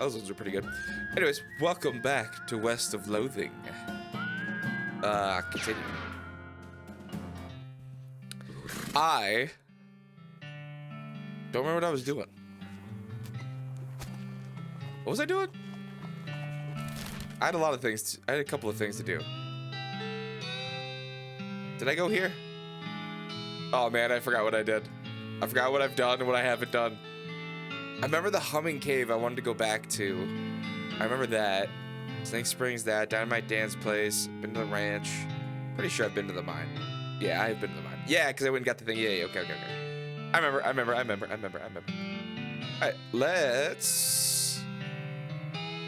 Those ones are pretty good. Anyways, welcome back to West of Loathing. Continue. I don't remember what I was doing. What was I doing? I had a lot of things. I had a couple of things to do. Did I go here? Oh man, I forgot what I did. I forgot what I've done and what I haven't done. I remember the humming cave I wanted to go back to. I remember that. Snake Springs, that. Dynamite Dan's place. Been to the ranch. Pretty sure I've been to the mine. Yeah, I have been to the mine. Yeah, because I went and got the thing. Yeah, okay. I remember. Alright, let's...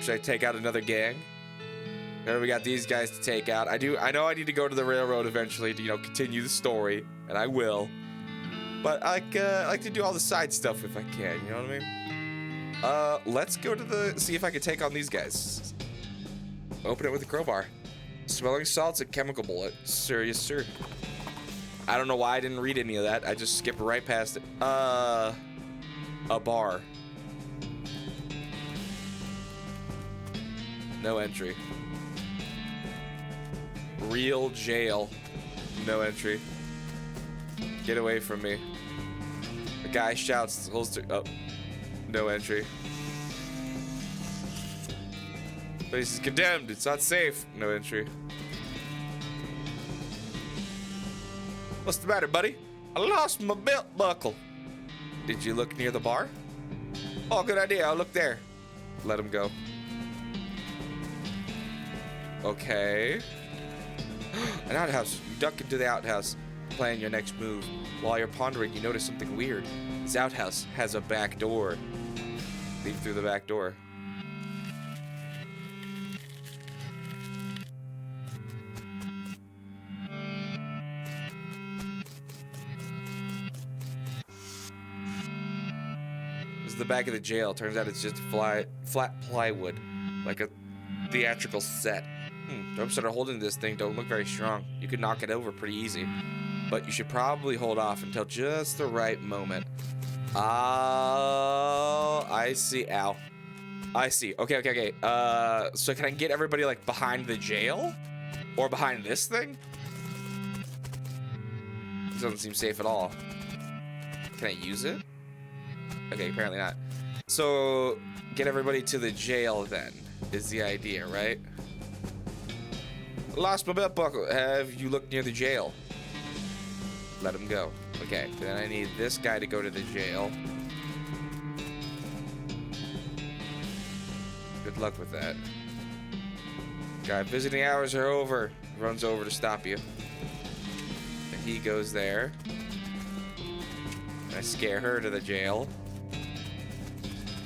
Should I take out another gang? Now we got these guys to take out. I know I need to go to the railroad eventually to, continue the story. And I will. But I like to do all the side stuff if I can, you know what I mean? Let's go to see if I can take on these guys. Open it with a crowbar. Smelling salts and chemical bullet. Sir, yes, sir. I don't know why I didn't read any of that. I just skipped right past it. A bar. No entry. Real jail. No entry. Get away from me. A guy shouts, holster. Oh, no entry. Place is condemned. It's not safe. No entry. What's the matter, buddy? I lost my belt buckle. Did you look near the bar? Oh, good idea. I'll look there. Let him go. Okay. An outhouse. You duck into the outhouse. Plan your next move. While you're pondering, you notice something weird. This outhouse has a back door. Leave through the back door. This is the back of the jail. Turns out it's just flat plywood, like a theatrical set. Don't start holding this thing. Don't look very strong. You could knock it over pretty easy. But you should probably hold off until just the right moment. Oh, I see. Ow. I see. Okay. So can I get everybody, like, behind the jail? Or behind this thing? This doesn't seem safe at all. Can I use it? Okay, apparently not. So, get everybody to the jail, then, is the idea, right? Lost my belt buckle. Have you looked near the jail? Let him go. Okay, then I need this guy to go to the jail. Good luck with that. Guy, visiting hours are over. Runs over to stop you. And he goes there. And I scare her to the jail.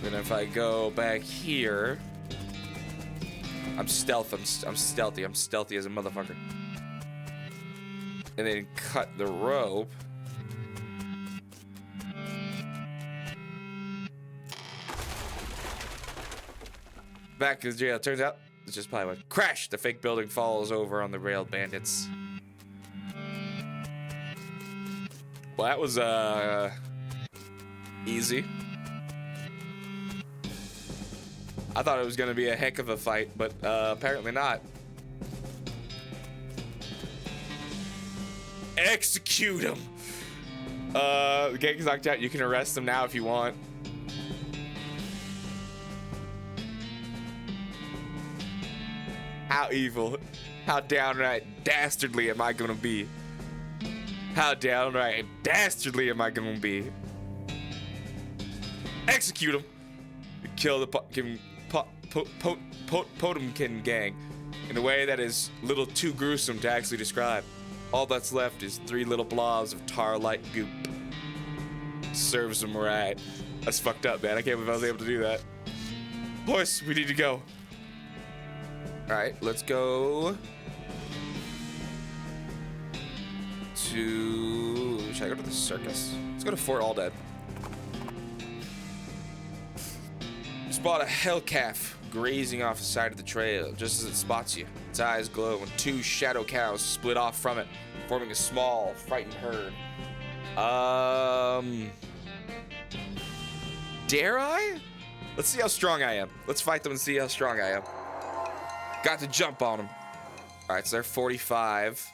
Then if I go back here... I'm stealthy as a motherfucker. And then cut the rope. Back to the jail. Turns out it's just plywood. Crash! The fake building falls over on the railed bandits. Well, that was easy. I thought it was gonna be a heck of a fight, but apparently not. Execute him! The gang's knocked out. You can arrest him now if you want. How evil, how downright dastardly am I gonna be? How downright dastardly am I gonna be? Execute him! Kill the Potemkin gang in a way that is a little too gruesome to actually describe. All that's left is 3 little blobs of tar-like goop. Serves them right. That's fucked up, man. I can't believe I was able to do that. Boys, we need to go. Alright, let's go to... Should I go to the circus? Let's go to Fort Aldad. Spot a hell calf grazing off the side of the trail just as it spots you. Its eyes glow and 2 shadow cows split off from it, forming a small, frightened herd. Dare I? Let's see how strong I am. Let's fight them and see how strong I am. Got to jump on them. All right, so they're 45.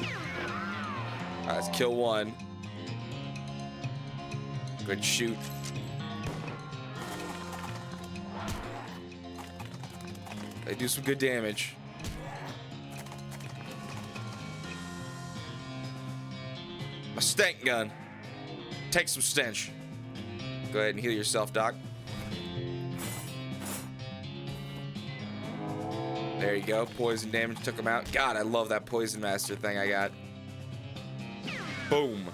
All right, let's kill one. Good shoot. They do some good damage. My stank gun. Take some stench. Go ahead and heal yourself, Doc. There you go. Poison damage took him out. God, I love that poison master thing I got. Boom.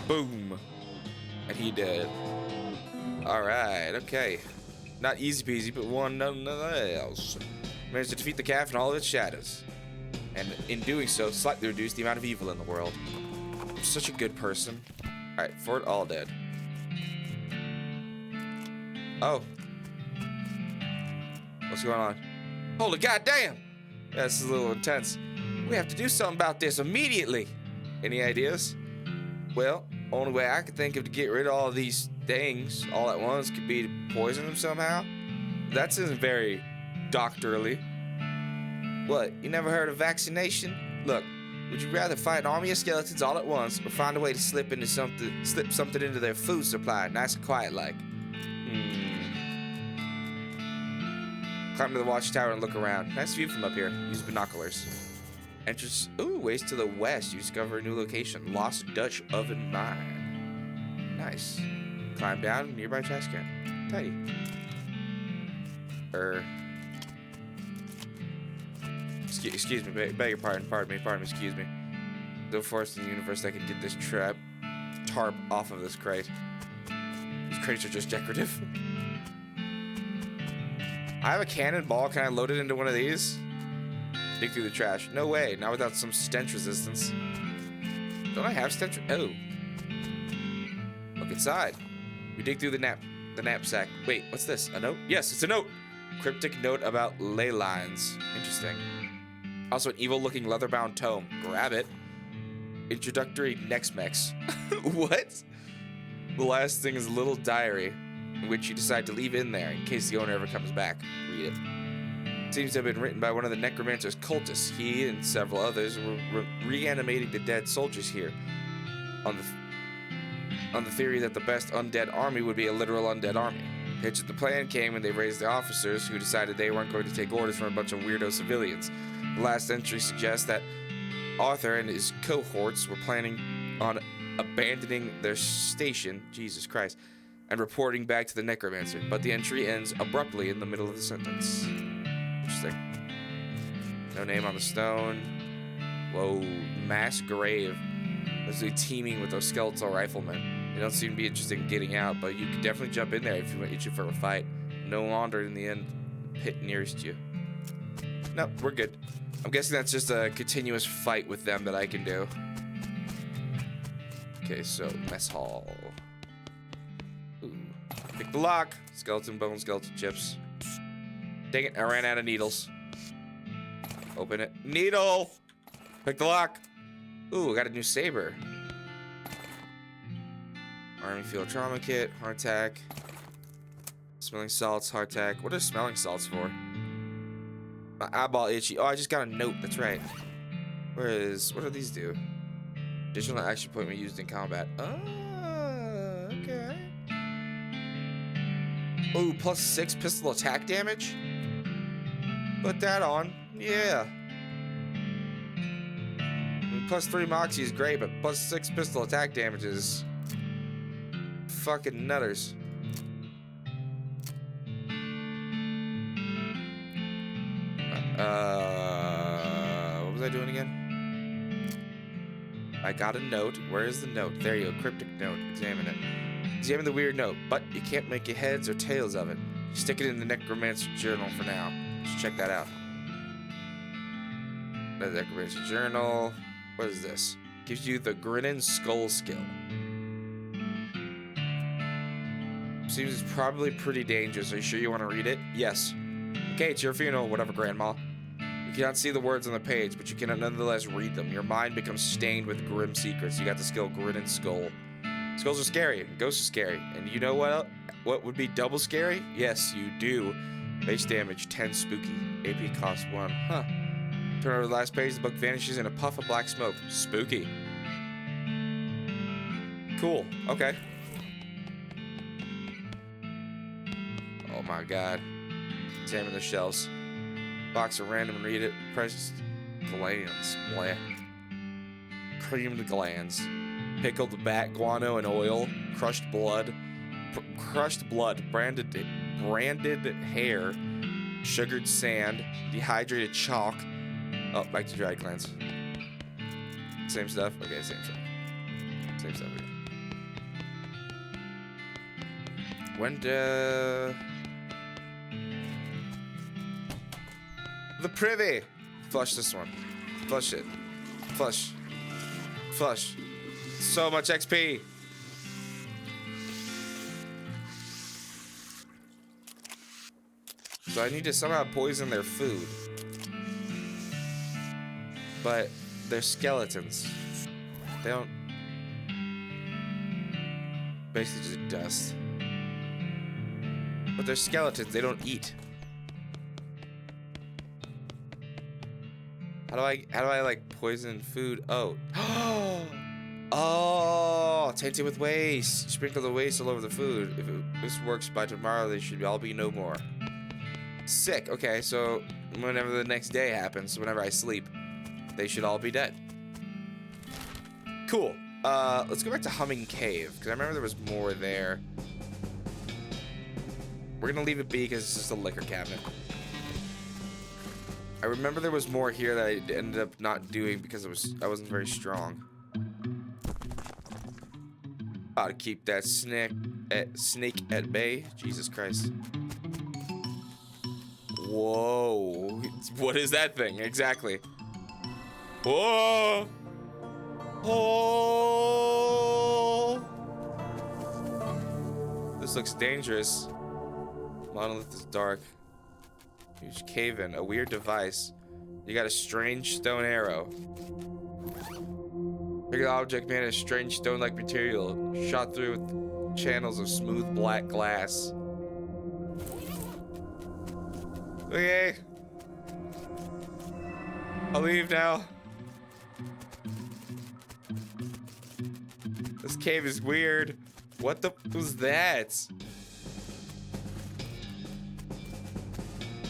Boom. And he did. Alright, okay. Not easy peasy, but one nonetheless. Managed to defeat the calf and all of its shadows. And in doing so, slightly reduced the amount of evil in the world. I'm such a good person. Alright, Fort all dead. Oh. What's going on? Holy goddamn! Yeah, this is a little intense. We have to do something about this immediately. Any ideas? Well, only way I could think of to get rid of all of these things all at once could be to poison them somehow. That isn't very doctorally. What, you never heard of vaccination? Look, would you rather fight an army of skeletons all at once or find a way to slip something into their food supply, nice and quiet like? Climb to the watchtower and look around. Nice view from up here. Use binoculars. Entrance. Ooh, ways to the west. You discover a new location. Lost Dutch Oven Mine. Nice. Climb down. Nearby trash can. Tidy. Excuse me. Beg your pardon. Pardon me. Excuse me. No force in the universe that can get this tarp off of this crate. These crates are just decorative. I have a cannonball. Can I load it into one of these? Dig through the trash. No way. Not without some stench resistance. Don't I have stench? Oh. Look inside. We dig through the knapsack. Wait, what's this? A note? Yes, it's a note. Cryptic note about ley lines. Interesting. Also an evil-looking leather-bound tome. Grab it. Introductory Nex-Mex. What? The last thing is a little diary, which you decide to leave in there in case the owner ever comes back. Read it. It seems to have been written by one of the necromancer's cultists. He and several others were reanimating the dead soldiers here on the theory that the best undead army would be a literal undead army. Hitch of the plan came when they raised the officers, who decided they weren't going to take orders from a bunch of weirdo civilians. The last entry suggests that Arthur and his cohorts were planning on abandoning their station, Jesus Christ, and reporting back to the necromancer, but the entry ends abruptly in the middle of the sentence. Interesting. No name on the stone. Whoa, mass grave. Mostly teeming with those skeletal riflemen. They don't seem to be interested in getting out, but you could definitely jump in there if you want itching for a fight. No longer in the end pit nearest you. Nope, we're good. I'm guessing that's just a continuous fight with them that I can do. Okay, so mess hall. Ooh. Pick the lock. Skeleton bone, skeleton chips. Dang it, I ran out of needles. Open it. Needle! Pick the lock. Ooh, I got a new saber. Army field trauma kit, hardtack. Smelling salts, hardtack. What are smelling salts for? My eyeball itchy. Oh, I just got a note. That's right. What do these do? Additional action point when used in combat. Oh, okay. Ooh, +6 pistol attack damage? Put that on. Yeah. +3 moxie is great, but +6 pistol attack damage is fucking nutters. What was I doing again? I got a note. Where is the note? There you go. Cryptic note. Examine it. Examine the weird note, but you can't make your heads or tails of it. Stick it in the necromancer journal for now. Just check that out. The necromancer journal. What is this? Gives you the Grinning Skull skill. Seems it's probably pretty dangerous. Are you sure you want to read it? Yes. Okay, it's your funeral, whatever, Grandma. You cannot see the words on the page, but you can nonetheless read them. Your mind becomes stained with grim secrets. You got the skill Grinning Skull. Skulls are scary, and ghosts are scary. And you know what would be double scary? Yes, you do. Base damage, 10 spooky. AP cost 1. Huh. Turn over the last page, the book vanishes in a puff of black smoke. Spooky. Cool. Okay. Oh my god. Examine the shelves. Box of random and read it. Precious glands. Blah. Creamed glands. Pickled bat guano and oil. Crushed blood. Branded hair. Sugared sand. Dehydrated chalk. Oh, back to dry glands. Same stuff? Okay, same stuff. Same stuff again. When the privy. Flush this one. Flush it. Flush. Flush. So much XP. So I need to somehow poison their food. But they're skeletons. They don't... Basically just dust. But they're skeletons, they don't eat. How do I like poison food? Oh. Oh, tainted with waste. Sprinkle the waste all over the food. If this works by tomorrow, they should all be no more. Sick. Okay, so whenever the next day happens, whenever I sleep, they should all be dead. Cool. Let's go back to Humming Cave, because I remember there was more there. We're gonna leave it be because it's just a liquor cabinet. I remember there was more here that I ended up not doing because I wasn't very strong. How to keep that snake at bay. Jesus Christ. Whoa. What is that thing? Exactly. Whoa. Oh. This looks dangerous. Monolith is dark. Huge cave-in. A weird device. You got a strange stone arrow. Bigger object made of strange stone-like material. Shot through with channels of smooth black glass. Okay. I'll leave now. This cave is weird. What the was that?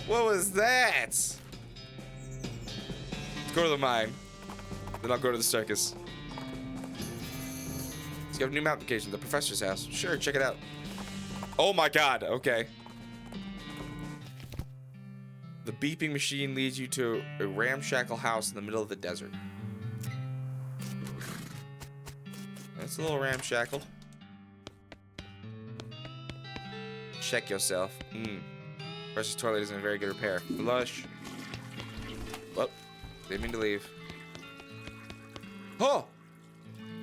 What was that? Let's go to the mine. Then I'll go to the circus. Let's get a new map location. The professor's house. Sure, check it out. Oh my god, okay. The beeping machine leads you to a ramshackle house in the middle of the desert. That's a little ramshackle. Check yourself. Precious toilet is in very good repair. Flush. Well, didn't mean to leave. Oh!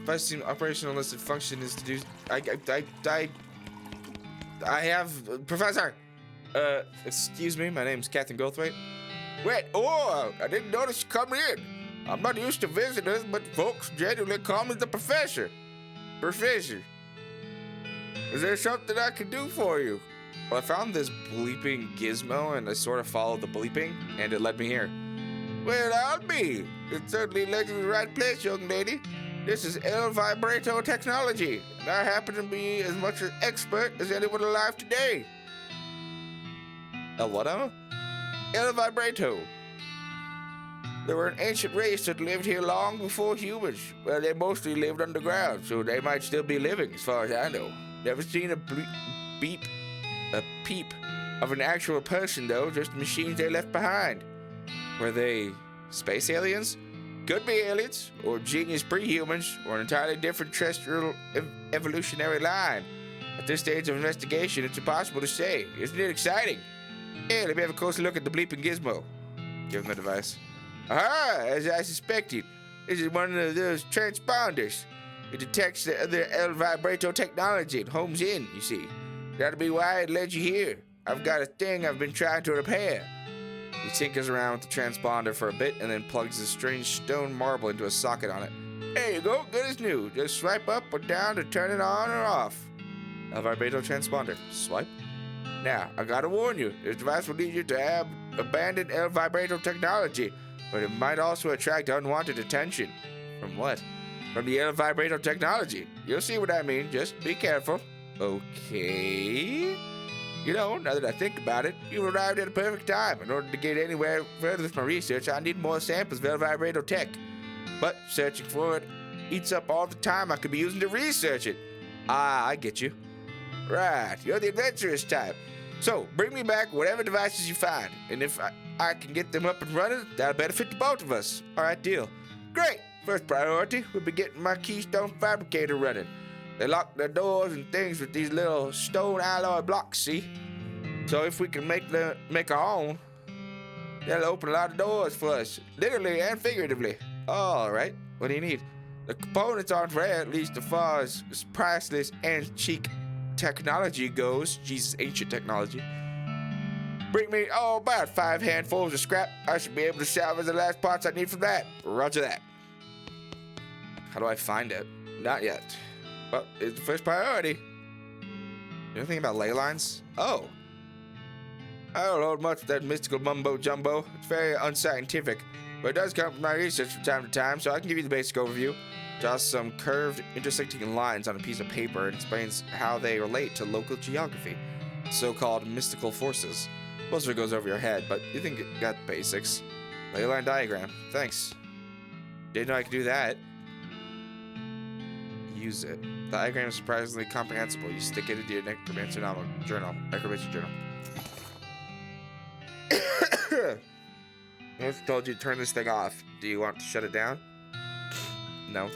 Device team operational listed function is to do. I have Professor. Excuse me. My name's Captain Goldthwait. Wait. Oh, I didn't notice you coming in. I'm not used to visitors, but folks generally call me the Professor. Professor. Is there something I can do for you? Well, I found this bleeping gizmo, and I sort of followed the bleeping, and it led me here. Well, I'll be. It certainly led you to the right place, young lady. This is El Vibrato technology, and I happen to be as much an expert as anyone alive today. El what? El Vibrato. They were an ancient race that lived here long before humans. Well, they mostly lived underground, so they might still be living, as far as I know. Never seen a peep of an actual person, though, just machines they left behind. Were they space aliens? Could be aliens, or genius pre-humans, or an entirely different terrestrial evolutionary line. At this stage of investigation, it's impossible to say. Isn't it exciting? Hey, let me have a closer look at the bleeping gizmo. Give him the device. Aha! As I suspected, this is one of those transponders. It detects the other El Vibrato technology and homes in, you see. That'll be why it led you here. I've got a thing I've been trying to repair. He tinkers around with the transponder for a bit and then plugs a strange stone marble into a socket on it. There you go, good as new. Just swipe up or down to turn it on or off. El vibrato transponder. Swipe. Now, I gotta warn you, this device will lead you to abandon El vibrato technology, but it might also attract unwanted attention. From what? From the El vibrato technology. You'll see what I mean, just be careful. Okay. You know, now that I think about it, you arrived at a perfect time. In order to get anywhere further with my research, I need more samples of El vibrato tech. But searching for it eats up all the time I could be using to research it. Ah, I get you. Right, you're the adventurous type. So, bring me back whatever devices you find, and if I can get them up and running, that'll benefit the both of us. All right, deal. Great. First priority will be getting my Keystone fabricator running. They lock their doors and things with these little stone alloy blocks, see? So if we can make our own, that'll open a lot of doors for us, literally and figuratively. All right, what do you need? The components aren't rare, at least as far as priceless antique technology goes. Jesus, ancient technology. Bring me, about 5 handfuls of scrap. I should be able to salvage the last parts I need from that. Roger that. How do I find it? Not yet. Well, it's the first priority. You know anything about ley lines? Oh. I don't know much of that mystical mumbo jumbo. It's very unscientific, but it does come from my research from time to time, so I can give you the basic overview. Draws some curved, intersecting lines on a piece of paper and explains how they relate to local geography, so-called mystical forces. Most of it goes over your head, but you think it got basics. Ley line diagram. Thanks. Didn't know I could do that. Use it. The diagram is surprisingly comprehensible. You stick it into your necromancer journal. I just told you to turn this thing off. Do you want to shut it down? No.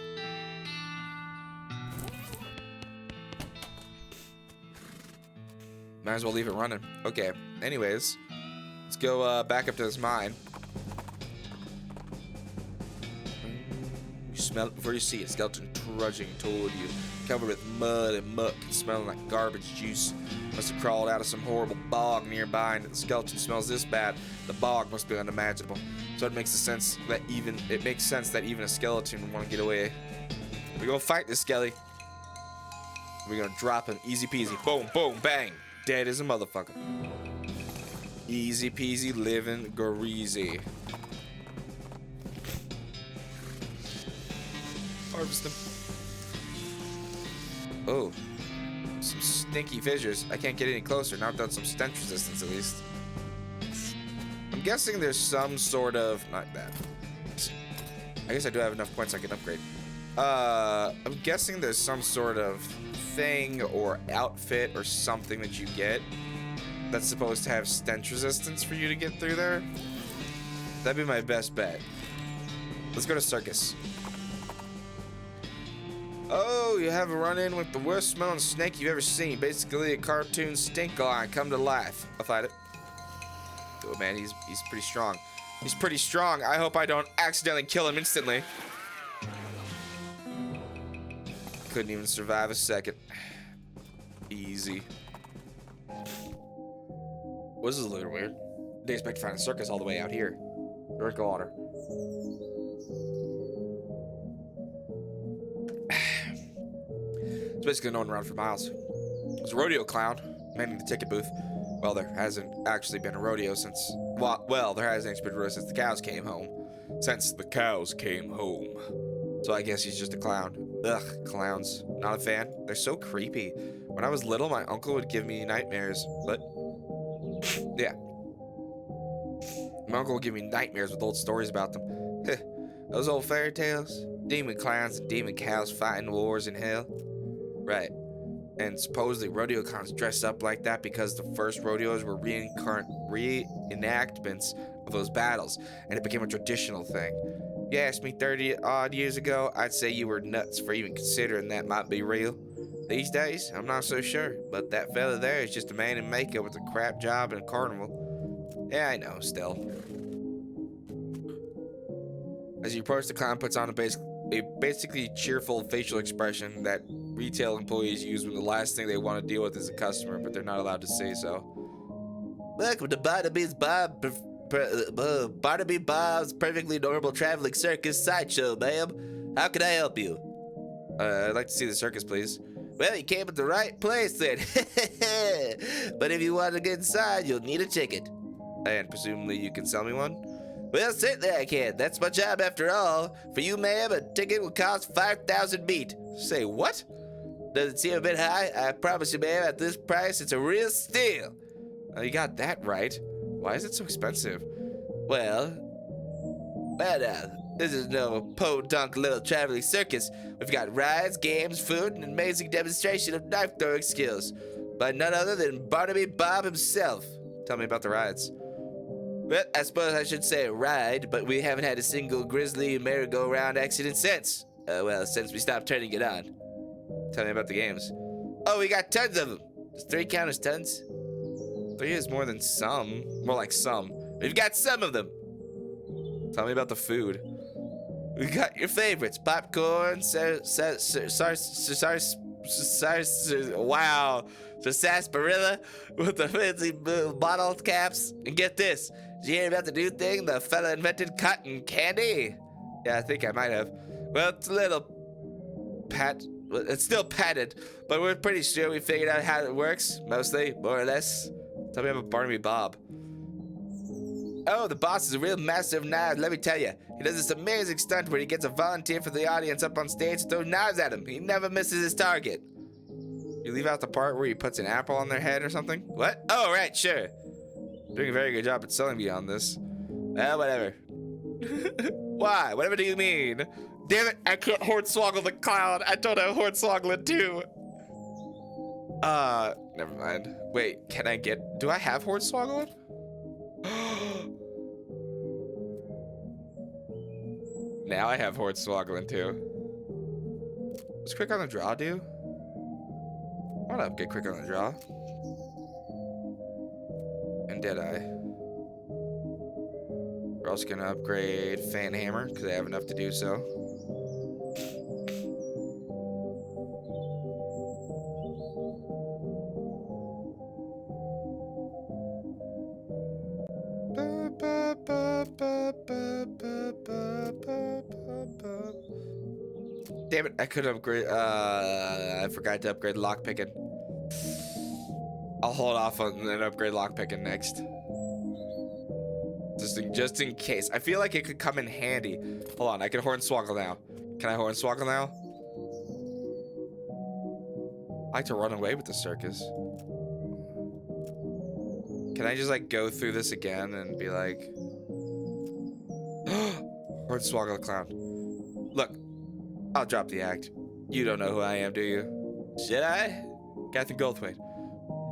Might as well leave it running. Okay. Anyways, let's go back up to this mine. You smell it before you see it. Skeleton trudging toward you, covered with mud and muck, and smelling like garbage juice. Must have crawled out of some horrible bog nearby, and if the skeleton smells this bad, the bog must be unimaginable. So it makes sense that even a skeleton would want to get away. We're gonna fight this skelly. We're gonna drop him, easy peasy. Boom, boom, bang. Dead as a motherfucker. Easy peasy, living greasy. Harvest them. Oh, some stinky fissures. I can't get any closer. Not without some stench resistance, at least. I'm guessing there's some sort of... Not that. I guess I do have enough points I can upgrade. I'm guessing there's some sort of thing or outfit or something that you get that's supposed to have stench resistance for you to get through there. That'd be my best bet. Let's go to circus. Oh, you have a run-in with the worst smelling snake you've ever seen. Basically a cartoon stink line come to life. I'll fight it. Oh man, he's pretty strong. He's pretty strong. I hope I don't accidentally kill him instantly. Couldn't even survive a second. Easy. This is a little weird. Didn't expect to find a circus all the way out here. Drink water. It's basically known around for miles. There's a rodeo clown manning the ticket booth. Well, there hasn't actually been a rodeo since... Well, there hasn't actually been a rodeo since the cows came home. Since the cows came home. So I guess he's just a clown. Ugh, clowns. Not a fan. They're so creepy. When I was little, my uncle would give me nightmares, but... yeah. My uncle would give me nightmares with old stories about them. Those old fairy tales. Demon clowns and demon cows fighting wars in hell. Right. And supposedly rodeo clowns dress up like that because the first rodeos were reenactments of those battles, and it became a traditional thing. You asked me 30 odd years ago, I'd say you were nuts for even considering that might be real. These days, I'm not so sure, but that fella there is just a man in makeup with a crap job in a carnival. Yeah, I know, still. As you approach, the clown puts on a basically cheerful facial expression that retail employees use when the last thing they want to deal with is a customer, but they're not allowed to say so. Welcome to Barnaby Bob's perfectly normal traveling circus sideshow, ma'am. How can I help you? I'd like to see the circus, please. Well, you came at the right place then. But if you want to get inside, you'll need a ticket. And presumably you can sell me one? Well, certainly I can. That's my job after all. For you, ma'am, a ticket will cost 5,000 meat. Say what? Does it seem a bit high? I promise you, ma'am, at this price, it's a real steal. Oh, you got that right. Why is it so expensive? Well, this is no podunk little traveling circus. We've got rides, games, food, and an amazing demonstration of knife throwing skills by none other than Barnaby Bob himself. Tell me about the rides. Well, I suppose I should say ride, but we haven't had a single grisly merry-go-round accident since. Since we stopped turning it on. Tell me about the games. Oh, we got tons of them. Does 3 count as tons? 3 is more than some. More like some. We've got some of them. Tell me about the food. We got your favorites: popcorn, sarsaparilla with the fancy bottle caps. And get this, did you hear about the new thing the fella invented, cotton candy? Yeah, I think I might have. Well, it's a little it's still patented, but we're pretty sure we figured out how it works, mostly, more or less. Tell me about Barnaby Bob. Oh, the boss is a real master of knives, let me tell you. He does this amazing stunt where he gets a volunteer for the audience up on stage to throw knives at him. He never misses his target. You leave out the part where he puts an apple on their head or something? What? Oh, right, sure. Doing a very good job at selling me on this. Well, whatever. Why? Whatever do you mean? Damn it, I can't hornswoggle the clown. I don't have hornswoggling too. Never mind. Wait, do I have hornswoggling? Now I have hornswoggling too. What's quick on the draw do? I want to get quick on the draw. And did I? We're also gonna upgrade Fan Hammer because I have enough to do so. Damn it, I could upgrade, I forgot to upgrade lockpicking. I'll hold off on and upgrade lockpicking next. Just in case. I feel like it could come in handy. Hold on, I can hornswoggle now. Can I hornswoggle now? I like to run away with the circus. Can I just like go through this again and be like, hornswoggle the clown. Look, I'll drop the act. You don't know who I am, do you? Should I? Captain Goldthwait,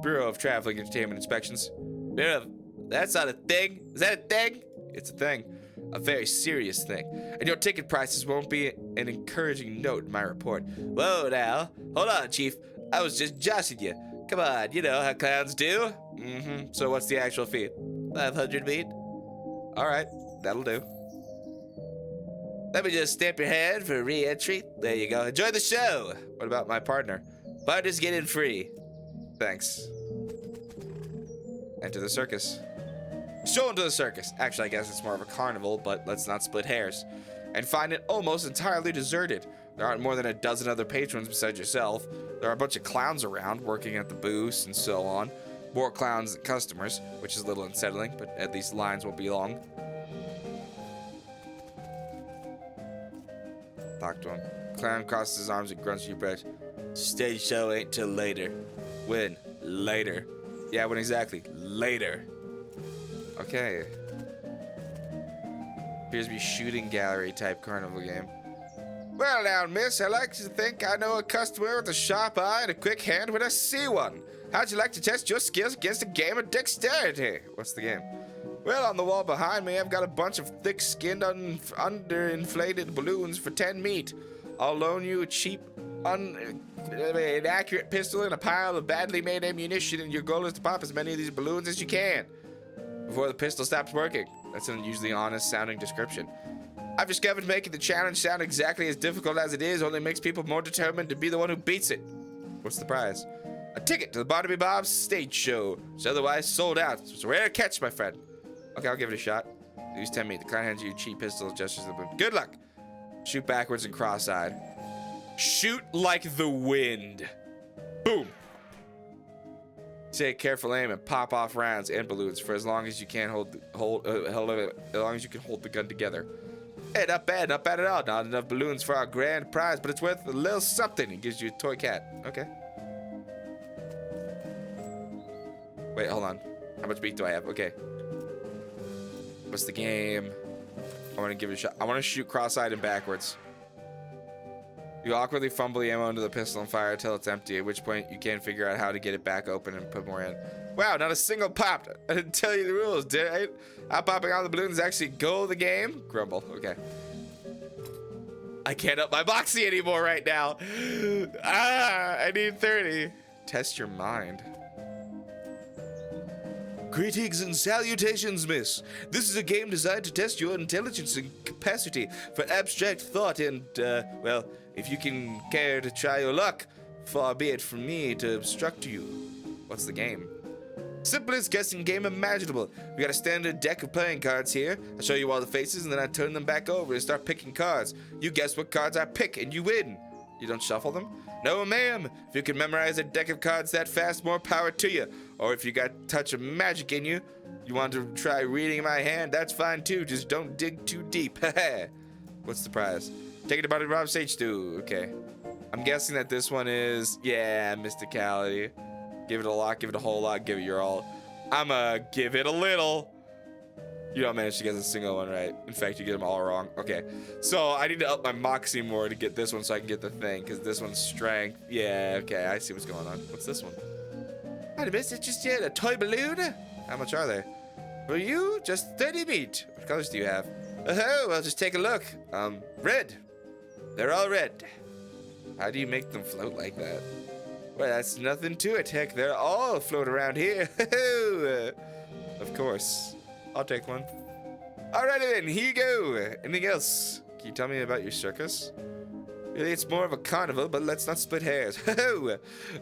Bureau of Traveling Entertainment Inspections. Bureau, that's not a thing. Is that a thing? It's a thing. A very serious thing. And your ticket prices won't be an encouraging note in my report. Whoa now. Hold on, Chief. I was just joshing you. Come on, you know how clowns do. Mm-hmm. So what's the actual fee? 500 meat. All right, that'll do. Let me just stamp your hand for re-entry. There you go. Enjoy the show. What about my partner? Partners get in free. Thanks. Enter the circus. Show into the circus. Actually, I guess it's more of a carnival, but let's not split hairs. And find it almost entirely deserted. There aren't more than a dozen other patrons besides yourself. There are a bunch of clowns around, working at the booths and so on. More clowns than customers, which is a little unsettling, but at least lines won't be long. Talk to him. Clown crosses his arms and grunts your breath. Stage show ain't till later. When? Later. Yeah, when exactly? Later. Okay. Appears to be shooting gallery type carnival game. Well now, miss, I like to think I know a customer with a sharp eye and a quick hand when I see one. How'd you like to test your skills against a game of dexterity? What's the game? Well, on the wall behind me, I've got a bunch of thick-skinned, underinflated balloons for 10 meat. I'll loan you a cheap, inaccurate pistol and a pile of badly made ammunition, and your goal is to pop as many of these balloons as you can before the pistol stops working. That's an usually honest-sounding description. I've discovered making the challenge sound exactly as difficult as it is only makes people more determined to be the one who beats it. What's the prize? A ticket to the Barnaby Bob's stage show. It's otherwise sold out. It's a rare catch, my friend. Okay, I'll give it a shot. Use 10 meat. The clown hands you a cheap pistol, gestures the balloon. Good luck. Shoot backwards and cross-eyed. Shoot like the wind. Boom. Take careful aim and pop off rounds and balloons for as long as you can hold as long as you can hold the gun together. Hey, not bad at all. Not enough balloons for our grand prize, but it's worth a little something. It gives you a toy cat. Okay. Wait, hold on. How much beat do I have? Okay. What's the game? I want to give it a shot. I want to shoot cross-eyed and backwards. You awkwardly fumble the ammo into the pistol and fire until it's empty, at which point you can't figure out how to get it back open and put more in. Wow, not a single popped. I didn't tell you the rules, did I? How popping all the balloons actually goal of the game? Grumble. Okay. I can't up my boxy anymore right now. I need 30. Test your mind. Greetings and salutations, miss. This is a game designed to test your intelligence and capacity for abstract thought and, well, if you can care to try your luck, far be it from me to obstruct you. What's the game? Simplest guessing game imaginable. We got a standard deck of playing cards here. I show you all the faces and then I turn them back over and start picking cards. You guess what cards I pick and you win. You don't shuffle them? No, ma'am. If you can memorize a deck of cards that fast, more power to you. Or if you got a touch of magic in you, you want to try reading my hand, that's fine too. Just don't dig too deep. What's the prize? Take it to Buddy Rob Sage Stew. Okay. I'm guessing that this one is, yeah, mysticality. Give it a lot, give it a whole lot, give it your all. I'ma give it a little. You don't manage to get a single one right. In fact, you get them all wrong. Okay. So I need to up my moxie more to get this one so I can get the thing, because this one's strength. Yeah, okay, I see what's going on. What's this one? I missed it just yet. A toy balloon? How much are they? For you, just 30 meat. What colors do you have? Oh, well, just take a look. Red. They're all red. How do you make them float like that? Well, that's nothing to it. Heck, they're all float around here. Of course. I'll take one. Alrighty then, here you go. Anything else? Can you tell me about your circus? Really, it's more of a carnival, but let's not split hairs.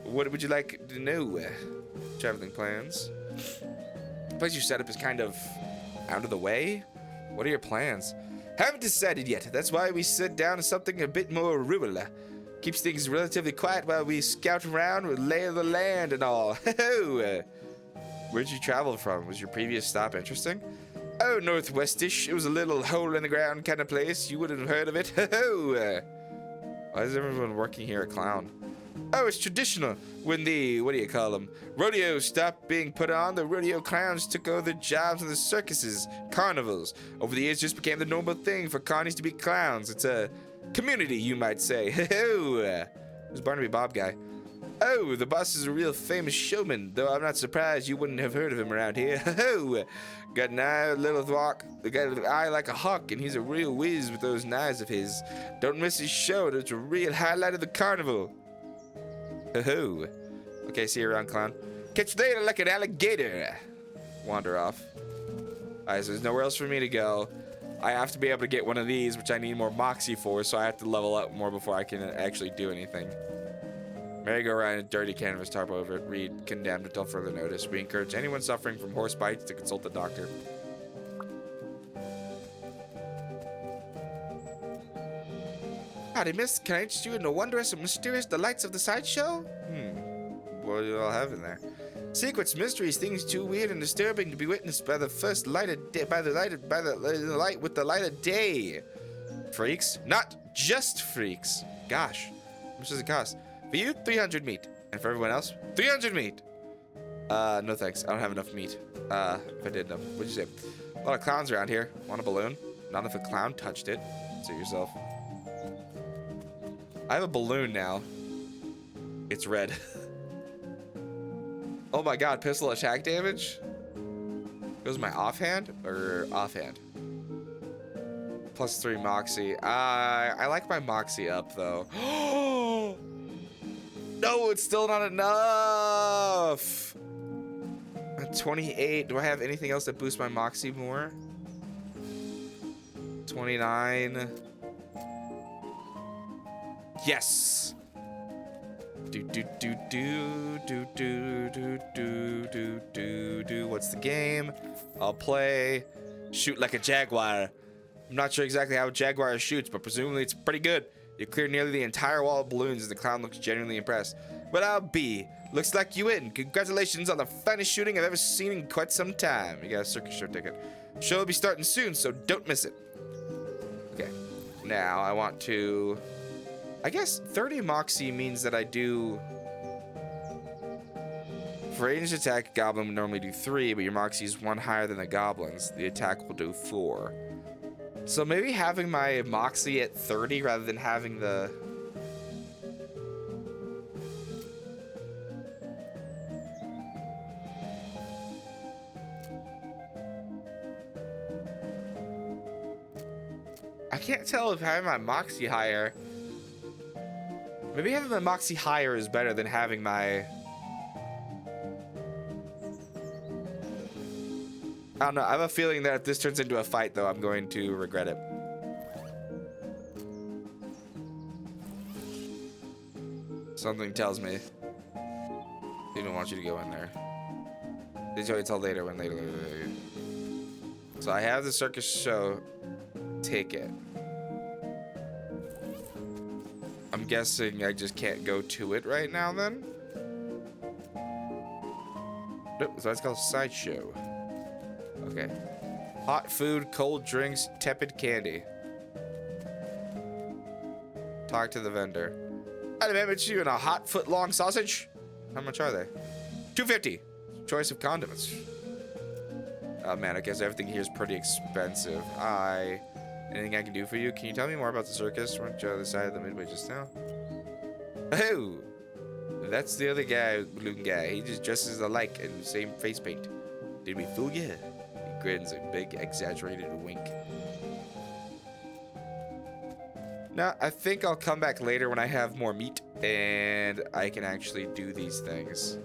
What would you like to know? Traveling plans. The place you set up is kind of out of the way. What are your plans? Haven't decided yet. That's why we sit down to something a bit more rural. Keeps things relatively quiet while we scout around with lay of the land and all. Where'd you travel from? Was your previous stop interesting? Oh, northwestish. It was a little hole in the ground kind of place. You wouldn't have heard of it. Why is everyone working here at Clown? Oh, it's traditional. When the, what do you call them? Rodeo stopped being put on, the rodeo clowns took over the jobs of the circuses, carnivals. Over the years, just became the normal thing for carnies to be clowns. It's a community, you might say. Who's Barnaby Bob guy? Oh, the boss is a real famous showman, though I'm not surprised you wouldn't have heard of him around here. Got an eye, a little walk. Got an eye like a hawk, and he's a real whiz with those knives of his. Don't miss his show. It's a real highlight of the carnival. Okay, see you around, clown. Catch you later like an alligator. Wander off. Alright, so there's nowhere else for me to go. I have to be able to get one of these, which I need more moxie for, so I have to level up more before I can actually do anything. Merry-go-round and dirty canvas tarp over it. Read, condemned until further notice. We encourage anyone suffering from horse bites to consult the doctor. Howdy, miss. Can I interest you in the wondrous and mysterious delights of the sideshow? What do you all have in there? Secrets, mysteries, things too weird and disturbing to be witnessed by the first light of day, by the light with the light of day. Freaks? Not just freaks. Gosh. How much does it cost? For you, 300 meat. And for everyone else, 300 meat. No thanks. I don't have enough meat. If I did, no. What'd you say? A lot of clowns around here. Want a balloon? Not if a clown touched it. Suit yourself. I have a balloon now. It's red. Oh my god, pistol attack damage? Goes my offhand or offhand? +3 moxie. I like my moxie up though. No, it's still not enough. At 28. Do I have anything else that boosts my moxie more? 29. Yes. What's the game? I'll play. Shoot like a jaguar. I'm not sure exactly how a jaguar shoots, but presumably it's pretty good. You cleared nearly the entire wall of balloons, and the clown looks genuinely impressed. But I'll be. Looks like you win. Congratulations on the finest shooting I've ever seen in quite some time. You got a circus show ticket. Show will be starting soon, so don't miss it. Okay. Now I want to... I guess 30 Moxie means that I do... For ranged attack, Goblin would normally do 3, but your Moxie is 1 higher than the Goblin's. The attack will do 4. So maybe having my Moxie at 30 rather than having the... I can't tell if having my Moxie higher... Maybe having my Moxie higher is better than having my... I don't know. I have a feeling that if this turns into a fight, though, I'm going to regret it. Something tells me they don't want you to go in there. They tell you until later when later. So I have the circus show ticket. I'm guessing I just can't go to it right now then? Nope, so that's called sideshow. Okay. Hot food, cold drinks, tepid candy. Talk to the vendor. I'd have you in a hot foot-long sausage. How much are they? $2.50. Choice of condiments. Oh man, I guess everything here is pretty expensive. Anything I can do for you? Can you tell me more about the circus? Weren't you on the other side of the midway just now? Oh, that's the other guy, balloon guy. He just dresses alike in the same face paint. Did we fool you? He grins a big, exaggerated wink. Now, I think I'll come back later when I have more meat and I can actually do these things.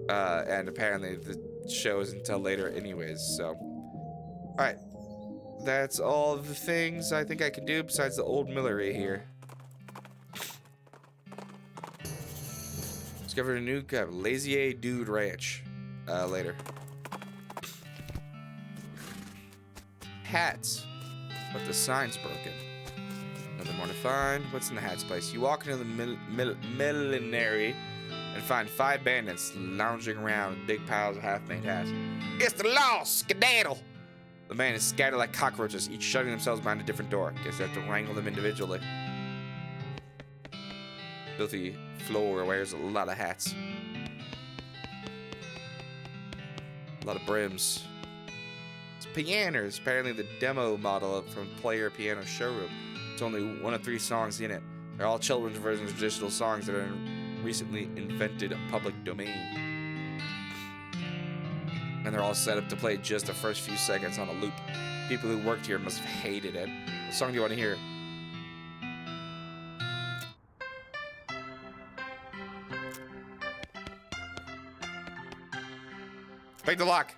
And apparently the show is until later anyways, so. Alright. That's all the things I think I can do besides the old Millery here. Discovered a new Lazy Dude Ranch. Later. Hats. But the sign's broken. Nothing more to find. What's in the hats place? You walk into the millinery and find 5 bandits lounging around with big piles of half-made hats. It's the law, skedaddle! The man is scattered like cockroaches, each shutting themselves behind a different door. Guess I have to wrangle them individually. Filthy floor wears a lot of hats. A lot of brims. It's pianos, apparently the demo model from Player Piano Showroom. It's only 1 of 3 songs in it. They're all children's versions of traditional songs that are in recently invented public domain. And they're all set up to play just the first few seconds on a loop. People who worked here must have hated it. What song do you want to hear? Pick the lock!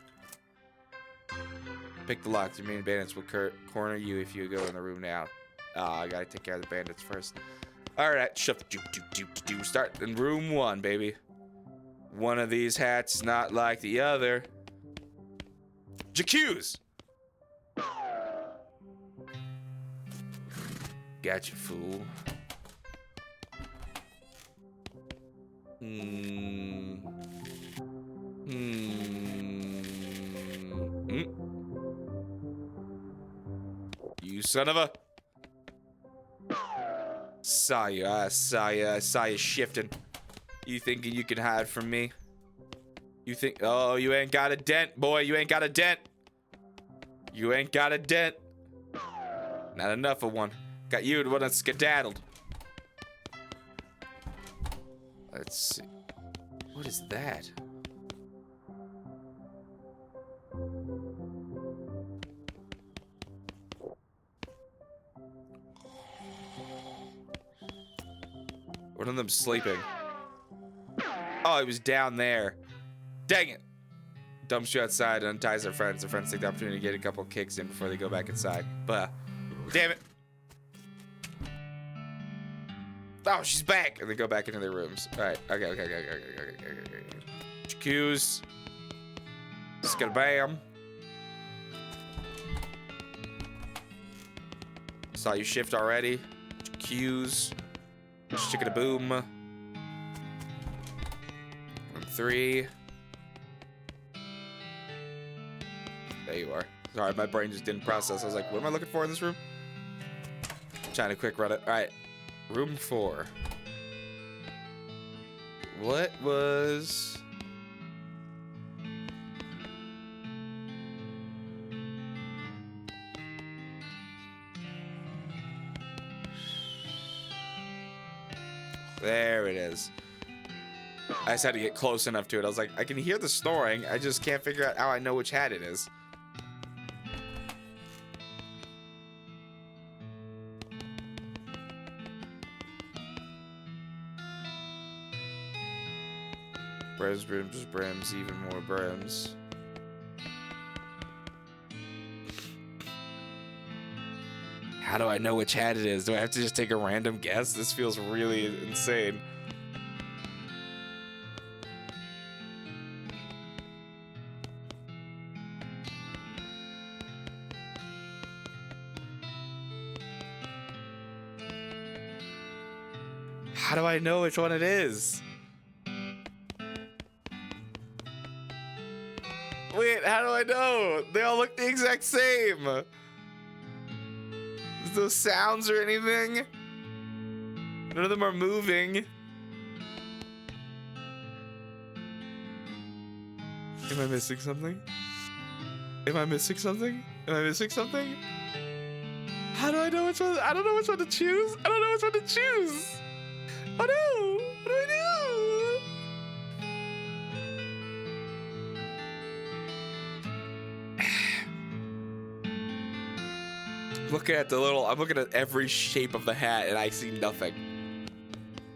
Pick the lock. The main bandits will corner you if you go in the room now. I gotta take care of the bandits first. Alright, start in room 1, baby. One of these hats is not like the other. JQs! Gotcha, fool. You son of a... Saw you, I saw you shifting. You thinking you can hide from me? You think, oh, you ain't got a dent, boy, you ain't got a dent. You ain't got a dent. Not enough of one. Got you the one that's skedaddled. Let's see. What is that? One of them sleeping. Oh, he was down there. Dang it. Dumps you outside and unties their friends. Their friends take the opportunity to get a couple kicks in before they go back inside. But, damn it. Oh, she's back. And they go back into their rooms. All right. Okay. Cues. Skadabam. Saw you shift already. Q's. Chickada-boom. Room 3. There you are. Sorry, my brain just didn't process. I was like, what am I looking for in this room? Trying to quick run it. All right. Room 4. What was... There it is. I just had to get close enough to it. I was like, I can hear the snoring. I just can't figure out how I know which hat it is. Brims, brims, brims, even more brims. How do I know which hat it is? Do I have to just take a random guess? This feels really insane. How do I know which one it is? Wait, how do I know? They all look the exact same. There's no sounds or anything. None of them are moving. Am I missing something? Am I missing something? Am I missing something? How do I know which one? I don't know which one to choose. I don't know which one to choose. Oh no! What do I do? I'm looking at every shape of the hat and I see nothing.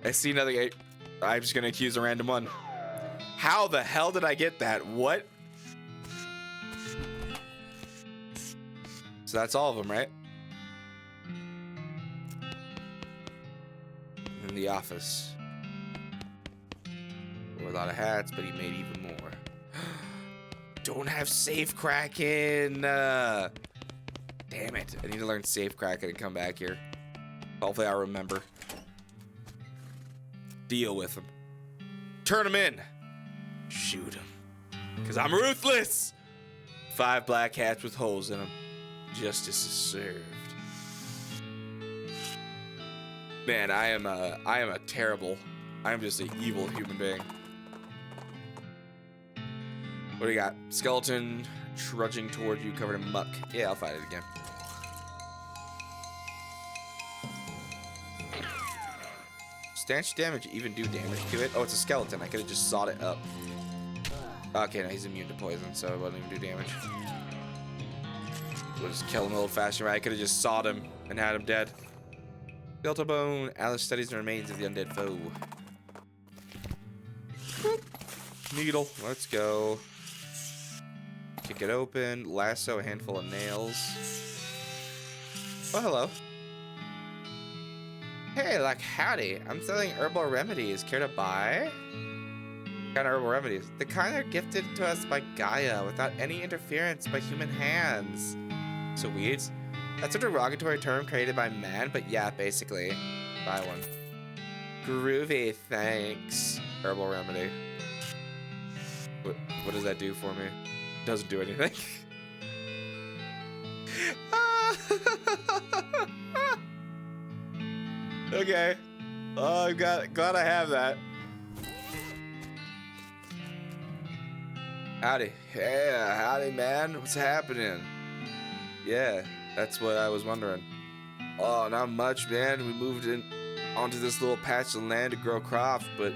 I see nothing. I'm just gonna accuse a random one. How the hell did I get that? What? So that's all of them, right? In the office. Wore a lot of hats, but he made even more. Don't have safe cracking. Damn it. I need to learn safe cracking and come back here. Hopefully I'll remember. Deal with him. Turn him in. Shoot him. Because I'm ruthless. 5 black hats with holes in them. Justice is served. Man, I am a terrible. I am just an evil human being. What do you got? Skeleton trudging toward you, covered in muck. Yeah, I'll fight it again. Stanch damage even do damage to it? Oh, it's a skeleton. I could have just sawed it up. Okay, no, he's immune to poison, so it wouldn't even do damage. We'll just kill him old-fashioned, right? I could have just sawed him and had him dead. Skeletal bone. Alice studies the remains of the undead foe. Boop. Needle. Let's go. Kick it open. Lasso. A handful of nails. Oh, hello. Hey, like, howdy. I'm selling herbal remedies. Care to buy? What kind of herbal remedies? The kind that are gifted to us by Gaia without any interference by human hands. So weirds? That's a derogatory term created by man, but yeah, basically. Buy one. Groovy, thanks. Herbal remedy. What does that do for me? Doesn't do anything. Okay. Oh, I'm glad I have that. Howdy. Yeah, howdy, man. What's happening? Yeah, that's what I was wondering. Oh, not much, man. We moved in onto this little patch of land to grow crops, but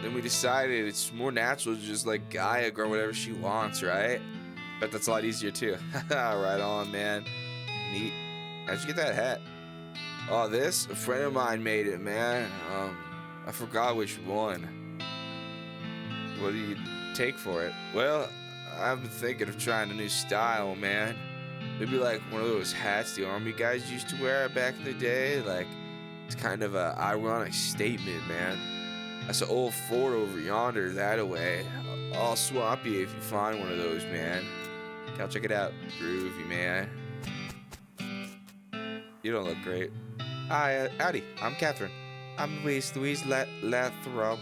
then we decided it's more natural to just let Gaia grow whatever she wants, right? Bet that's a lot easier, too. Right on, man. Neat. How'd you get that hat? Oh, this? A friend of mine made it, man. I forgot which one. What do you take for it? Well, I've been thinking of trying a new style, man. Maybe like one of those hats the army guys used to wear back in the day. Like, it's kind of a ironic statement, man. That's an old fort over yonder, that-a-way. I'll swap you if you find one of those, man. I'll check it out. Groovy, man. You don't look great. Hi, howdy. I'm Catherine. I'm Louise Lathrop.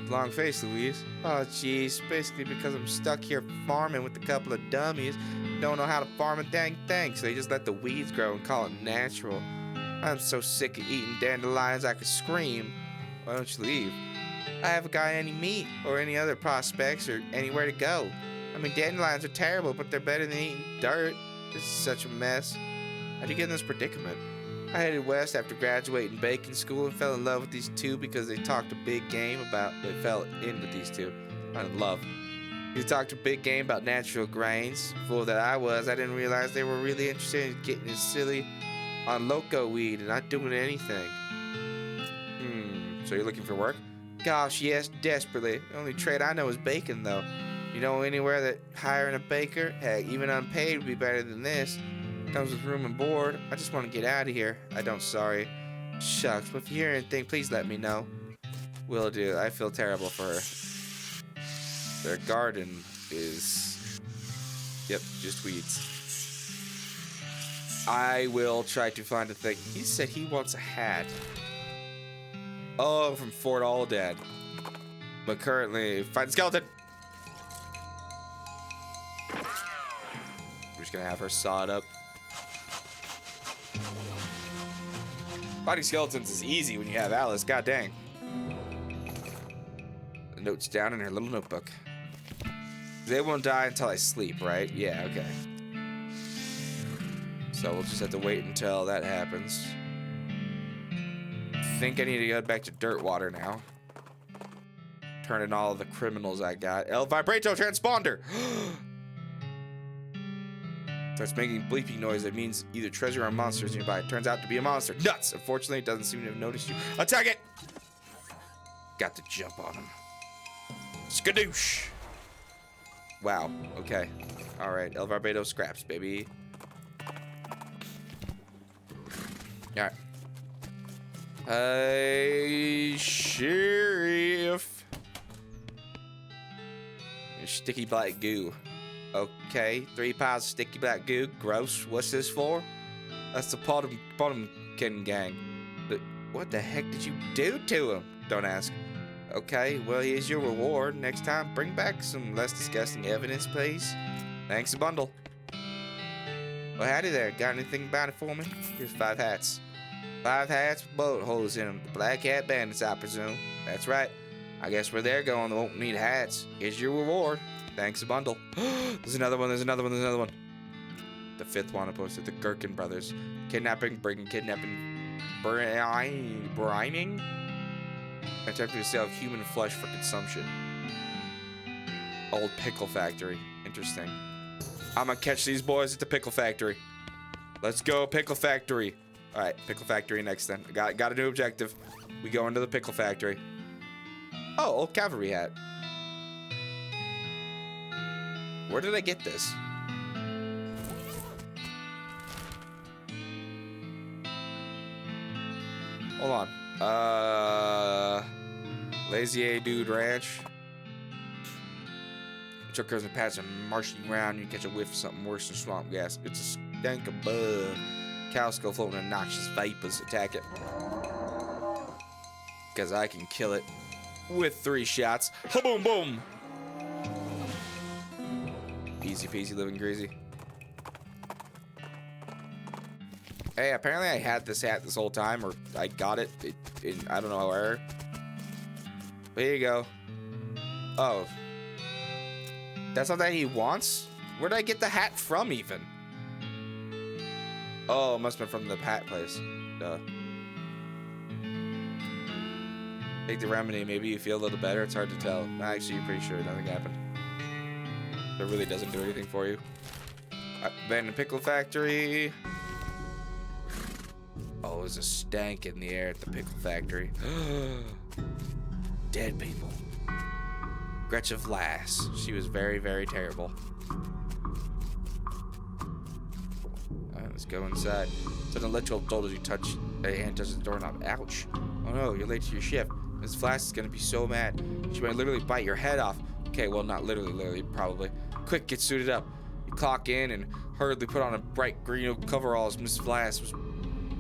Long face, Louise. Oh, jeez. Basically because I'm stuck here farming with a couple of dummies. Don't know how to farm a dang thing, so they just let the weeds grow and call it natural. I'm so sick of eating dandelions I could scream. Why don't you leave? I haven't got any meat or any other prospects or anywhere to go. I mean, dandelions are terrible, but they're better than eating dirt. This is such a mess. How'd you get in this predicament? I headed west after graduating bacon school and fell in love with these two because they talked a big game about... They fell in with these two. I'm in love. They talked a big game about natural grains. Fool that I was, I didn't realize they were really interested in getting as silly on loco weed and not doing anything. So you're looking for work? Gosh, yes, desperately. The only trade I know is bacon, though. You know anywhere that hiring a baker, heck, even unpaid, would be better than this? Comes with room and board. I just want to get out of here. I don't, sorry. Shucks, but if you hear anything, please let me know. Will do. I feel terrible for her. Their garden is... Yep, just weeds. I will try to find a thing. He said he wants a hat. Oh, from Fort Aldad. But currently, find the skeleton. We're just gonna have her saw it up. Fighting skeletons is easy when you have Alice. God dang. The note's down in her little notebook. They won't die until I sleep, right? Yeah, okay. So we'll just have to wait until that happens. I think I need to go back to Dirtwater now. Turn in all of the criminals I got. El Vibrato Transponder! Starts making bleeping noise that means either treasure or monsters nearby. It turns out to be a monster. Nuts! Unfortunately, it doesn't seem to have noticed you. Attack it! Got to jump on him. Skadoosh! Wow, okay. Alright, El Vibrato scraps, baby. Alright. Hey, Sheriff. Sticky black goo. Okay, 3 piles of sticky black goo. Gross. What's this for? That's the Potemkin gang. What the heck did you do to him? Don't ask. Okay, well, here's your reward. Next time, bring back some less disgusting evidence, please. Thanks a bundle. Well, howdy there. Got anything about it for me? Here's 5 hats. 5 hats with bullet holes in them. The Black Hat Bandits, I presume. That's right. I guess where they're going, they won't need hats. Here's your reward. Thanks a bundle. There's another one, there's another one, there's another one. The 5th one I posted, the Gherkin brothers. Kidnapping, brining? Attempting to sell human flesh for consumption. Old pickle factory. Interesting. I'm gonna catch these boys at the pickle factory. Let's go, pickle factory. Alright, pickle factory next then. Got a new objective. We go into the pickle factory. Oh, old cavalry hat. Where did I get this? Hold on. Lazy Dude Ranch. Chuckers and patch and marshy around. You catch a whiff of something worse than swamp gas. It's a stank above. Cows go floating in noxious vapors. Attack it. Because I can kill it with 3 shots. Ha-boom, boom. Easy peasy, living greasy. Hey, apparently I had this hat this whole time, or I got it in I don't know where. But here you go. Oh. That's not that he wants? Where did I get the hat from, even? Oh, it must have been from the hat place. Duh. Take the remedy, maybe you feel a little better. It's hard to tell. Actually, you're pretty sure nothing happened. It really doesn't do anything for you. Abandoned pickle factory. Oh, there's a stank in the air at the pickle factory. Dead people. Gretchen Vlass. She was very, very terrible. Alright, let's go inside. It's an electrical jolt as you touch a hand touches the doorknob. Ouch. Oh no, you're late to your shift. Miss Vlass is gonna be so mad. She might literally bite your head off. Okay, well, not literally, probably. Quick, get suited up. You You clock in and hurriedly put on a bright green coveralls. Miss Glass was,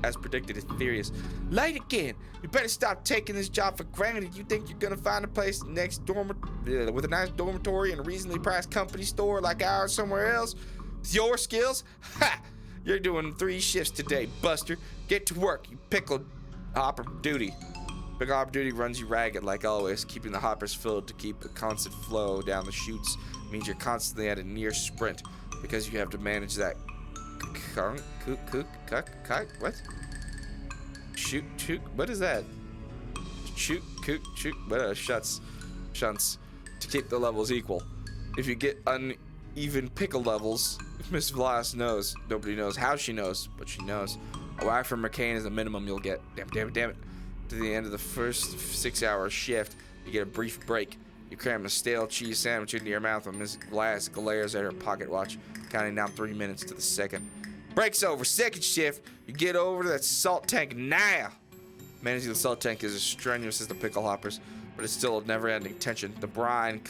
as predicted, is furious. Late again. You better stop taking this job for granted. You think you're gonna find a place next with a nice dormitory and a reasonably priced company store like ours somewhere else? With your skills? Ha! You're doing 3 shifts today, Buster. Get to work, you pickle hopper duty. Pickle hopper duty runs you ragged like always. Keeping the hoppers filled to keep a constant flow down the chutes means you're constantly at a near sprint because you have to manage that what? Shoot, what is that? Shoot, shunts to keep the levels equal. If you get uneven pickle levels, Miss Vlass knows. Nobody knows how she knows, but she knows. A whack from McCain is the minimum you'll get. Damn it. To the end of the first 6-hour shift, you get a brief break. You cram a stale cheese sandwich into your mouth when Miss Glass glares at her pocket watch, counting down 3 minutes to the second. Break's over. Second shift, you get over to that salt tank now. Managing the salt tank is as strenuous as the pickle hoppers, but it's still a never-ending tension. The brine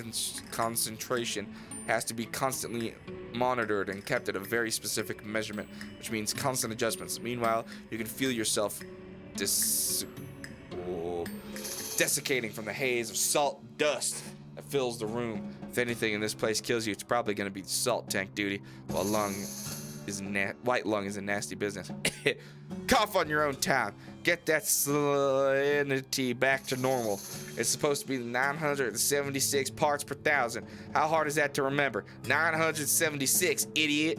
concentration has to be constantly monitored and kept at a very specific measurement, which means constant adjustments. Meanwhile, you can feel yourself desiccating from the haze of salt dust that fills the room. If anything in this place kills you, it's probably going to be salt tank duty, while white lung is a nasty business. Cough on your own time. Get that salinity back to normal. It's supposed to be 976 parts per thousand. How hard is that to remember? 976, idiot.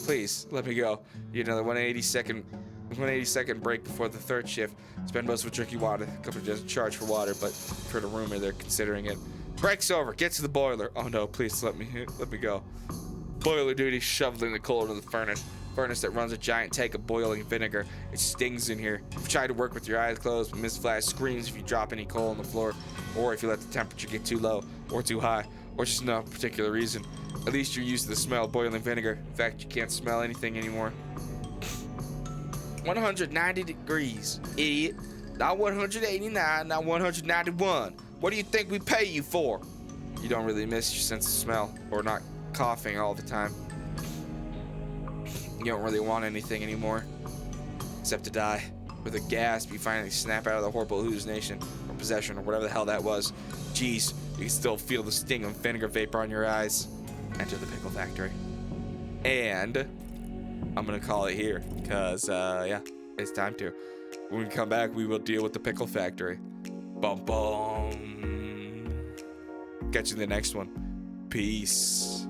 Please, let me go. You know, the 180-second break before the third shift. Spend most of it drinking water. The company doesn't charge for water, but I've heard a rumor they're considering it. Break's over. Get to the boiler. Oh no, please let me go. Boiler duty, shoveling the coal into the furnace. Furnace that runs a giant tank of boiling vinegar. It stings in here. You've tried to work with your eyes closed, but Miss Flash screams if you drop any coal on the floor, or if you let the temperature get too low, or too high, or just no particular reason. At least you're used to the smell of boiling vinegar. In fact, you can't smell anything anymore. 190 degrees, idiot. Not 189, not 191. What do you think we pay you for? You don't really miss your sense of smell, or not coughing all the time. You don't really want anything anymore, except to die. With a gasp, you finally snap out of the horrible hallucination or possession or whatever the hell that was. Jeez, you can still feel the sting of vinegar vapor on your eyes. Enter the pickle factory. And I'm gonna call it here, because yeah, it's time to. When we come back, we will deal with the pickle factory. Bum bum. Catch you in the next one. Peace.